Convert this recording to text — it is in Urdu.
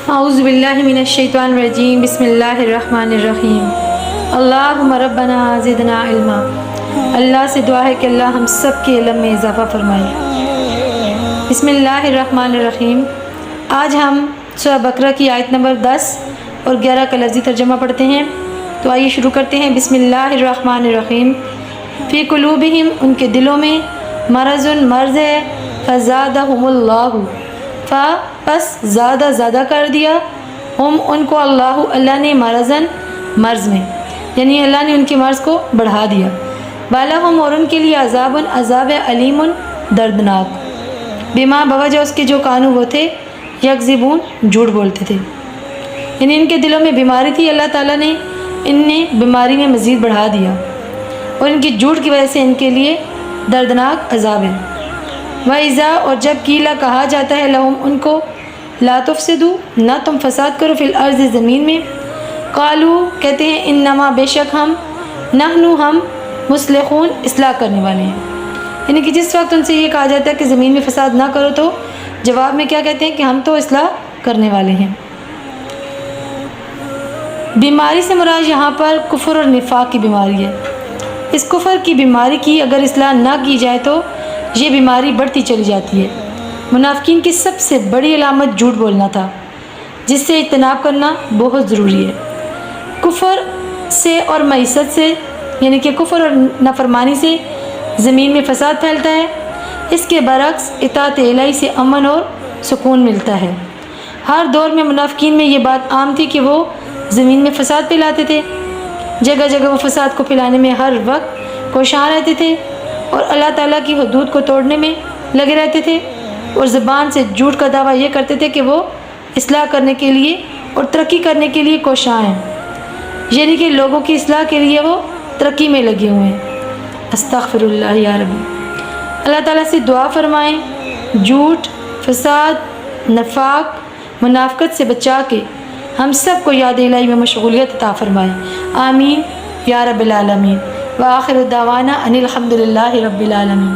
اعوذ باللہ من الشیطان الرجیم بسم اللہ الرحمن الرحیم اللہم ربنا زدنا علما۔ اللہ سے دعا ہے کہ اللہ ہم سب کے علم میں اضافہ فرمائے۔ بسم اللہ الرحمن الرحیم۔ آج ہم سورہ بقرہ کی آیت نمبر 10 اور 11 کا لفظی ترجمہ پڑھتے ہیں، تو آئیے شروع کرتے ہیں۔ بسم اللہ الرحمن الرحیم۔ فی قلوبہم، ان کے دلوں میں، مرض ہے، فزادہم اللہ، پس زیادہ کر دیا، ہم ان کو اللہ نے مرض میں، یعنی اللہ نے ان کے مرض کو بڑھا دیا۔ بالہم، اور ان کے لیے عذاب ہے، علیم دردناک، بما بوجہ اس کے جو کانو وہ تھے، یکذبون جھوٹ بولتے تھے، یعنی ان کے دلوں میں بیماری تھی، اللہ تعالیٰ نے بیماری میں مزید بڑھا دیا، اور ان کی جھوٹ کی وجہ سے ان کے لیے دردناک عذاب ہے۔ وَإِذَا، اور جب قیلا کہا جاتا ہے، لہم ان کو، لا تفسدوا، نہ تم فساد کرو، فی الارض زمین میں، قالو کہتے ہیں، انما بے شک ہم، ہم مصلحون اصلاح کرنے والے ہیں، یعنی کہ جس وقت ان سے یہ کہا جاتا ہے کہ زمین میں فساد نہ کرو، تو جواب میں کیا کہتے ہیں کہ ہم تو اصلاح کرنے والے ہیں۔ بیماری سے مراد یہاں پر کفر اور نفاق کی بیماری ہے۔ اس کفر کی بیماری کی اگر اصلاح نہ کی جائے تو یہ بیماری بڑھتی چلی جاتی ہے۔ منافقین کی سب سے بڑی علامت جھوٹ بولنا تھا، جس سے اجتناب کرنا بہت ضروری ہے۔ کفر سے اور معیشت سے، یعنی کہ کفر اور نافرمانی سے زمین میں فساد پھیلتا ہے، اس کے برعکس اطاعت الہی سے امن اور سکون ملتا ہے۔ ہر دور میں منافقین میں یہ بات عام تھی کہ وہ زمین میں فساد پھیلاتے تھے، جگہ جگہ وہ فساد کو پھیلانے میں ہر وقت کوشاں رہتے تھے، اور اللہ تعالیٰ کی حدود کو توڑنے میں لگے رہتے تھے، اور زبان سے جھوٹ کا دعویٰ یہ کرتے تھے کہ وہ اصلاح کرنے کے لیے اور ترقی کرنے کے لیے کوشاں ہیں، یعنی کہ لوگوں کی اصلاح کے لیے وہ ترقی میں لگے ہوئے ہیں۔ استغفر اللہ یا ربی۔ اللہ تعالیٰ سے دعا فرمائیں جھوٹ، فساد، نفاق، منافقت سے بچا کے ہم سب کو یاد الہی میں مشغولیت عطا فرمائے، آمین یا رب العالمین۔ وآخر دعوانا ان الحمد للہ رب العالمین۔